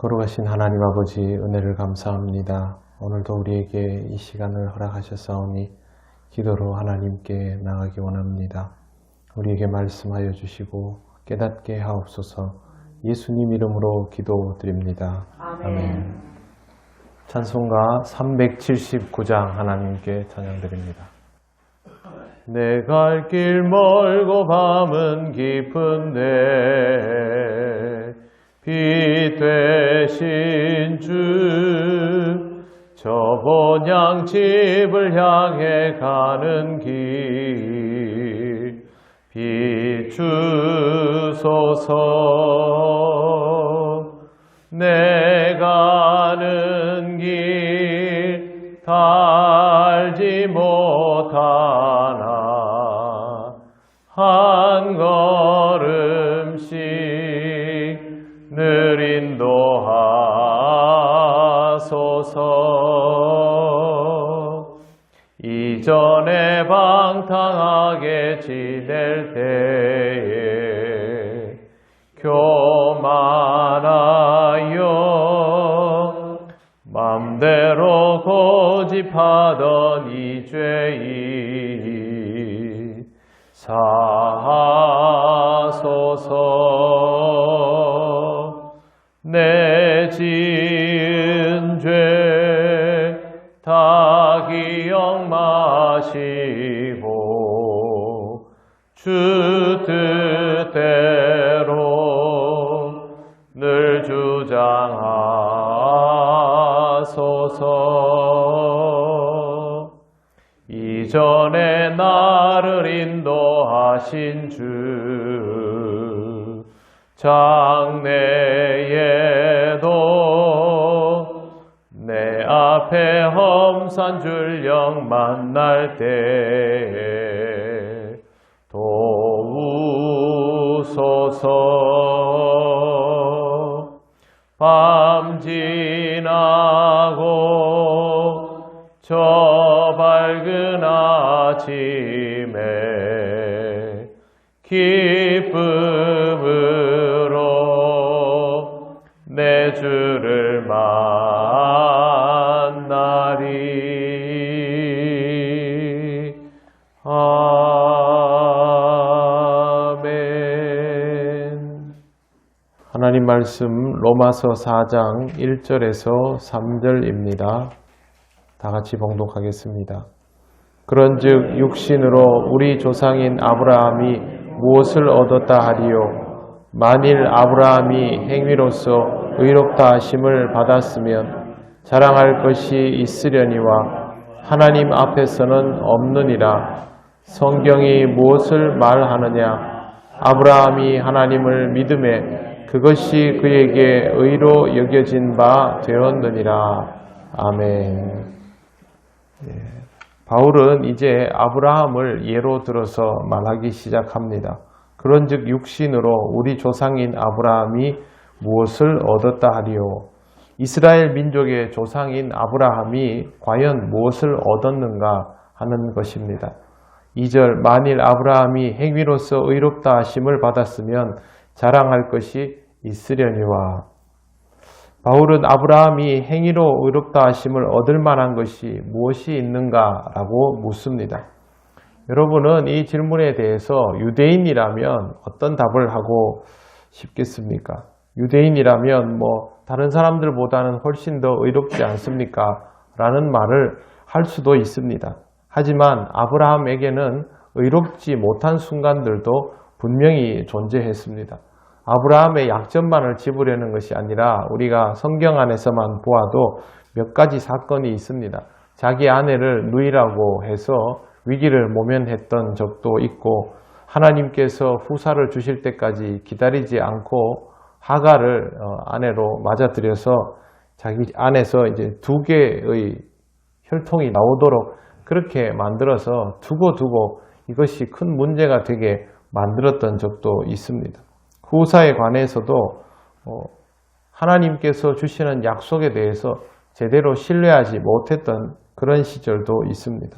거룩하신 하나님 아버지 은혜를 감사합니다. 오늘도 우리에게 이 시간을 허락하셨사오니 기도로 하나님께 나가기 원합니다. 우리에게 말씀하여 주시고 깨닫게 하옵소서. 예수님 이름으로 기도드립니다. 아멘. 찬송가 379장 하나님께 찬양드립니다. 내 갈 길 멀고 밤은 깊은데 빛 되신 주, 저 본향집을 향해 가는 길 비추소서. 내 가는 길 달지 못하나 한 걸음씩 늘 인도하소서. 이전에 방탕하게 지낼 때에 교만하여 맘대로 고집하던 이 죄인 사하소서. 내 지은 죄 다 기억 마시고 주 뜻대로 늘 주장하소서. 이전에 나를 인도하신 주, 장래에도 내 앞에 험산 줄령 만날 때에 도우소서. 밤 지나고 저 밝은 아침에 기쁨으로 내 주를 만나리. 아멘. 하나님 말씀 로마서 4장 1절에서 3절입니다. 다 같이 봉독하겠습니다. 그런즉 육신으로 우리 조상인 아브라함이 무엇을 얻었다 하리요? 만일 아브라함이 행위로서 의롭다 하심을 받았으면 자랑할 것이 있으려니와 하나님 앞에서는 없느니라. 성경이 무엇을 말하느냐? 아브라함이 하나님을 믿음에 그것이 그에게 의로 여겨진 바 되었느니라. 아멘. 바울은 이제 아브라함을 예로 들어서 말하기 시작합니다. 그런즉 육신으로 우리 조상인 아브라함이 무엇을 얻었다 하리요? 이스라엘 민족의 조상인 아브라함이 과연 무엇을 얻었는가 하는 것입니다. 2절, 만일 아브라함이 행위로서 의롭다 하심을 받았으면 자랑할 것이 있으려니와. 바울은 아브라함이 행위로 의롭다 하심을 얻을 만한 것이 무엇이 있는가라고 묻습니다. 여러분은 이 질문에 대해서 유대인이라면 어떤 답을 하고 싶겠습니까? 유대인이라면 다른 사람들보다는 훨씬 더 의롭지 않습니까? 라는 말을 할 수도 있습니다. 하지만 아브라함에게는 의롭지 못한 순간들도 분명히 존재했습니다. 아브라함의 약점만을 짚으려는 것이 아니라 우리가 성경 안에서만 보아도 몇 가지 사건이 있습니다. 자기 아내를 누이라고 해서 위기를 모면했던 적도 있고, 하나님께서 후사를 주실 때까지 기다리지 않고 하갈을 아내로 맞아들여서 자기 안에서 이제 두 개의 혈통이 나오도록 그렇게 만들어서 두고 이것이 큰 문제가 되게 만들었던 적도 있습니다. 후사에 관해서도 하나님께서 주시는 약속에 대해서 제대로 신뢰하지 못했던 그런 시절도 있습니다.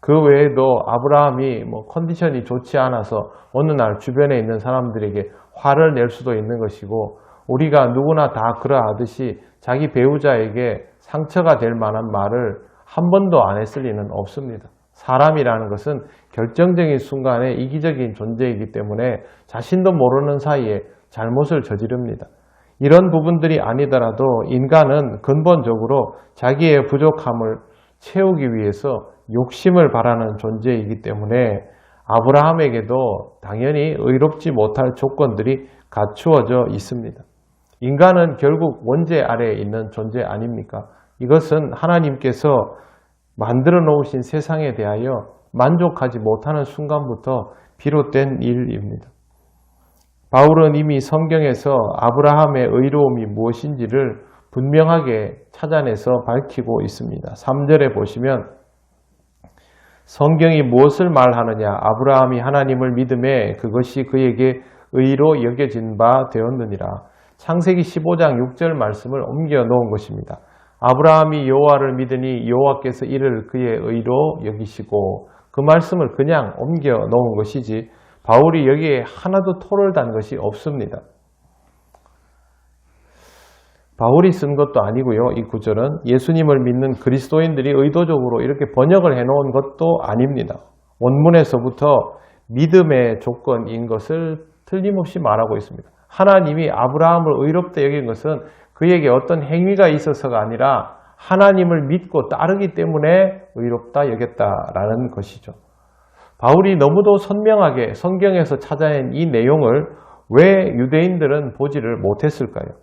그 외에도 아브라함이 컨디션이 좋지 않아서 어느 날 주변에 있는 사람들에게 화를 낼 수도 있는 것이고, 우리가 누구나 다 그러하듯이 자기 배우자에게 상처가 될 만한 말을 한 번도 안 했을 리는 없습니다. 사람이라는 것은 결정적인 순간에 이기적인 존재이기 때문에 자신도 모르는 사이에 잘못을 저지릅니다. 이런 부분들이 아니더라도 인간은 근본적으로 자기의 부족함을 채우기 위해서 욕심을 바라는 존재이기 때문에 아브라함에게도 당연히 의롭지 못할 조건들이 갖추어져 있습니다. 인간은 결국 원죄 아래에 있는 존재 아닙니까? 이것은 하나님께서 만들어 놓으신 세상에 대하여 만족하지 못하는 순간부터 비롯된 일입니다. 바울은 이미 성경에서 아브라함의 의로움이 무엇인지를 분명하게 찾아내서 밝히고 있습니다. 3절에 보시면 성경이 무엇을 말하느냐? 아브라함이 하나님을 믿음에 그것이 그에게 의로 여겨진 바 되었느니라. 창세기 15장 6절 말씀을 옮겨 놓은 것입니다. 아브라함이 여호와를 믿으니 여호와께서 이를 그의 의로 여기시고, 그 말씀을 그냥 옮겨 놓은 것이지 바울이 여기에 하나도 토를 단 것이 없습니다. 바울이 쓴 것도 아니고요. 이 구절은 예수님을 믿는 그리스도인들이 의도적으로 이렇게 번역을 해놓은 것도 아닙니다. 원문에서부터 믿음의 조건인 것을 틀림없이 말하고 있습니다. 하나님이 아브라함을 의롭다 여긴 것은 그에게 어떤 행위가 있어서가 아니라 하나님을 믿고 따르기 때문에 의롭다 여겼다라는 것이죠. 바울이 너무도 선명하게 성경에서 찾아낸 이 내용을 왜 유대인들은 보지를 못했을까요?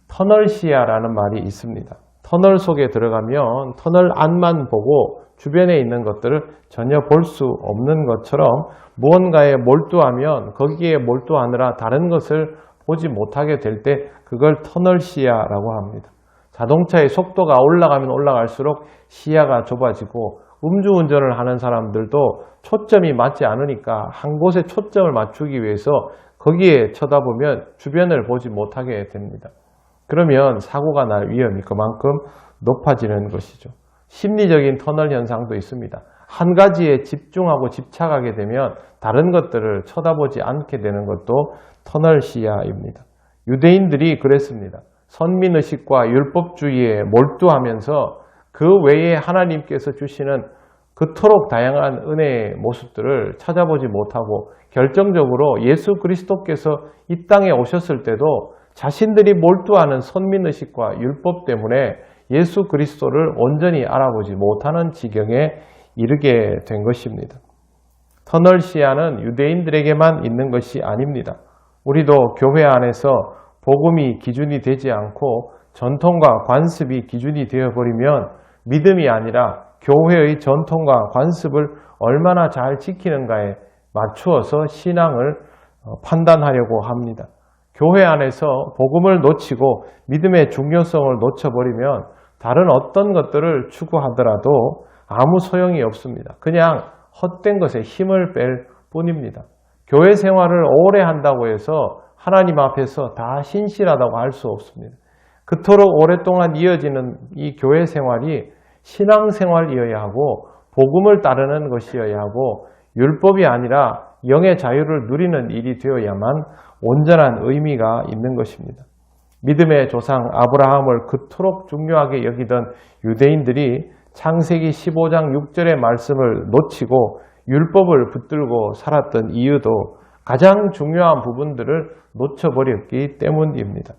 터널 시야라는 말이 있습니다. 터널 속에 들어가면 터널 안만 보고 주변에 있는 것들을 전혀 볼 수 없는 것처럼 무언가에 몰두하면 거기에 몰두하느라 다른 것을 보지 못하게 될 때 그걸 터널 시야라고 합니다. 자동차의 속도가 올라가면 올라갈수록 시야가 좁아지고 음주운전을 하는 사람들도 초점이 맞지 않으니까 한 곳에 초점을 맞추기 위해서 거기에 쳐다보면 주변을 보지 못하게 됩니다. 그러면 사고가 날 위험이 그만큼 높아지는 것이죠. 심리적인 터널 현상도 있습니다. 한 가지에 집중하고 집착하게 되면 다른 것들을 쳐다보지 않게 되는 것도 터널 시야입니다. 유대인들이 그랬습니다. 선민의식과 율법주의에 몰두하면서 그 외에 하나님께서 주시는 그토록 다양한 은혜의 모습들을 찾아보지 못하고 결정적으로 예수 그리스도께서 이 땅에 오셨을 때도 자신들이 몰두하는 선민의식과 율법 때문에 예수 그리스도를 온전히 알아보지 못하는 지경에 이르게 된 것입니다. 터널 시야는 유대인들에게만 있는 것이 아닙니다. 우리도 교회 안에서 복음이 기준이 되지 않고 전통과 관습이 기준이 되어버리면 믿음이 아니라 교회의 전통과 관습을 얼마나 잘 지키는가에 맞추어서 신앙을 판단하려고 합니다. 교회 안에서 복음을 놓치고 믿음의 중요성을 놓쳐버리면 다른 어떤 것들을 추구하더라도 아무 소용이 없습니다. 그냥 헛된 것에 힘을 뺄 뿐입니다. 교회 생활을 오래 한다고 해서 하나님 앞에서 다 신실하다고 할 수 없습니다. 그토록 오랫동안 이어지는 이 교회 생활이 신앙생활이어야 하고 복음을 따르는 것이어야 하고 율법이 아니라 영의 자유를 누리는 일이 되어야만 온전한 의미가 있는 것입니다. 믿음의 조상 아브라함을 그토록 중요하게 여기던 유대인들이 창세기 15장 6절의 말씀을 놓치고 율법을 붙들고 살았던 이유도 가장 중요한 부분들을 놓쳐버렸기 때문입니다.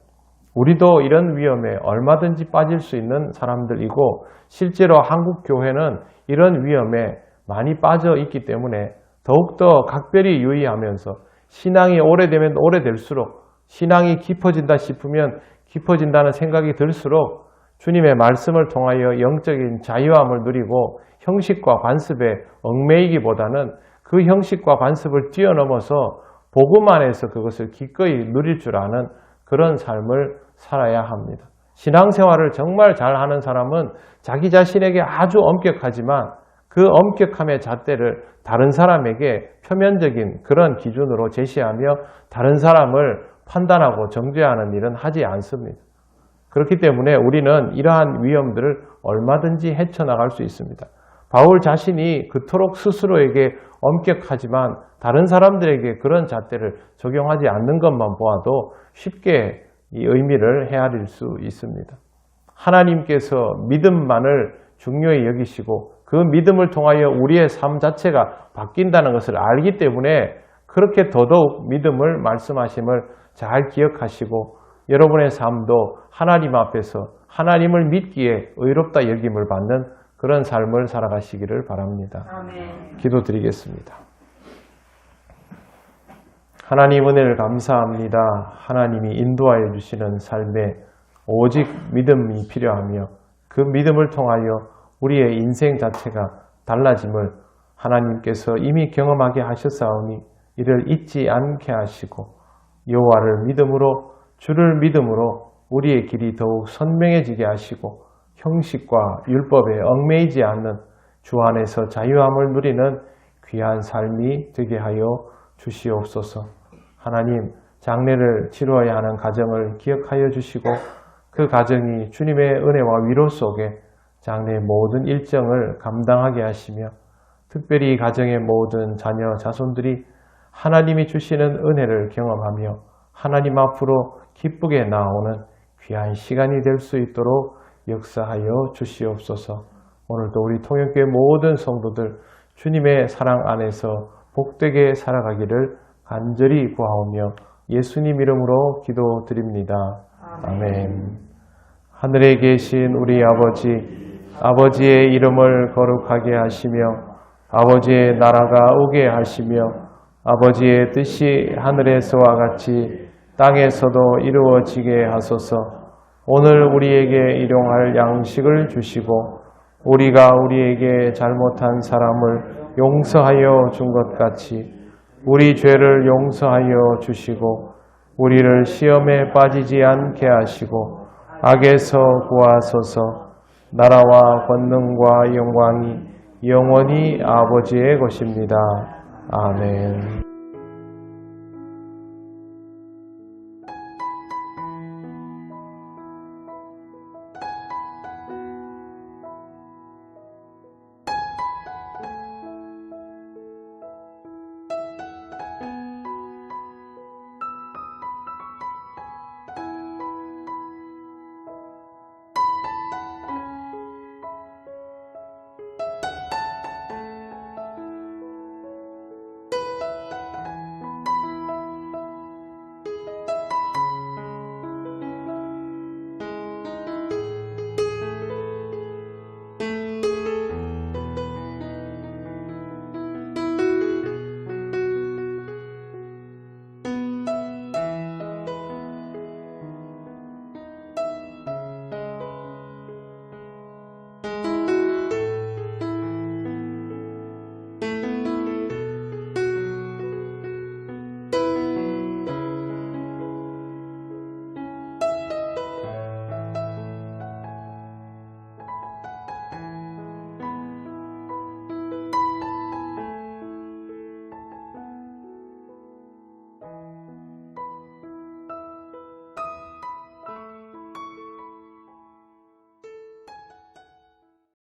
우리도 이런 위험에 얼마든지 빠질 수 있는 사람들이고 실제로 한국 교회는 이런 위험에 많이 빠져 있기 때문에 더욱더 각별히 유의하면서 신앙이 오래되면 오래될수록 신앙이 깊어진다 싶으면 깊어진다는 생각이 들수록 주님의 말씀을 통하여 영적인 자유함을 누리고 형식과 관습에 얽매이기보다는 그 형식과 관습을 뛰어넘어서 복음 안에서 그것을 기꺼이 누릴 줄 아는 그런 삶을 살아야 합니다. 신앙생활을 정말 잘하는 사람은 자기 자신에게 아주 엄격하지만 그 엄격함의 잣대를 다른 사람에게 표면적인 그런 기준으로 제시하며 다른 사람을 판단하고 정죄하는 일은 하지 않습니다. 그렇기 때문에 우리는 이러한 위험들을 얼마든지 헤쳐나갈 수 있습니다. 바울 자신이 그토록 스스로에게 엄격하지만 다른 사람들에게 그런 잣대를 적용하지 않는 것만 보아도 쉽게 이 의미를 헤아릴 수 있습니다. 하나님께서 믿음만을 중요히 여기시고 그 믿음을 통하여 우리의 삶 자체가 바뀐다는 것을 알기 때문에 그렇게 더더욱 믿음을 말씀하심을 잘 기억하시고 여러분의 삶도 하나님 앞에서 하나님을 믿기에 의롭다 여김을 받는 그런 삶을 살아가시기를 바랍니다. 아멘. 기도드리겠습니다. 하나님 은혜를 감사합니다. 하나님이 인도하여 주시는 삶에 오직 믿음이 필요하며 그 믿음을 통하여 우리의 인생 자체가 달라짐을 하나님께서 이미 경험하게 하셨사오니 이를 잊지 않게 하시고 여호와를 믿음으로 주를 믿음으로 우리의 길이 더욱 선명해지게 하시고 형식과 율법에 얽매이지 않는 주 안에서 자유함을 누리는 귀한 삶이 되게 하여 주시옵소서. 하나님, 장례를 치루어야 하는 가정을 기억하여 주시고 그 가정이 주님의 은혜와 위로 속에 장래의 모든 일정을 감당하게 하시며 특별히 가정의 모든 자녀, 자손들이 하나님이 주시는 은혜를 경험하며 하나님 앞으로 기쁘게 나오는 귀한 시간이 될 수 있도록 역사하여 주시옵소서. 오늘도 우리 통영교회 모든 성도들 주님의 사랑 안에서 복되게 살아가기를 간절히 구하오며 예수님 이름으로 기도드립니다. 아멘. 하늘에 계신 우리 아버지, 아버지의 이름을 거룩하게 하시며 아버지의 나라가 오게 하시며 아버지의 뜻이 하늘에서와 같이 땅에서도 이루어지게 하소서. 오늘 우리에게 일용할 양식을 주시고 우리가 우리에게 잘못한 사람을 용서하여 준 것 같이 우리 죄를 용서하여 주시고 우리를 시험에 빠지지 않게 하시고 악에서 구하소서. 나라와 권능과 영광이 영원히 아버지의 것입니다. 아멘.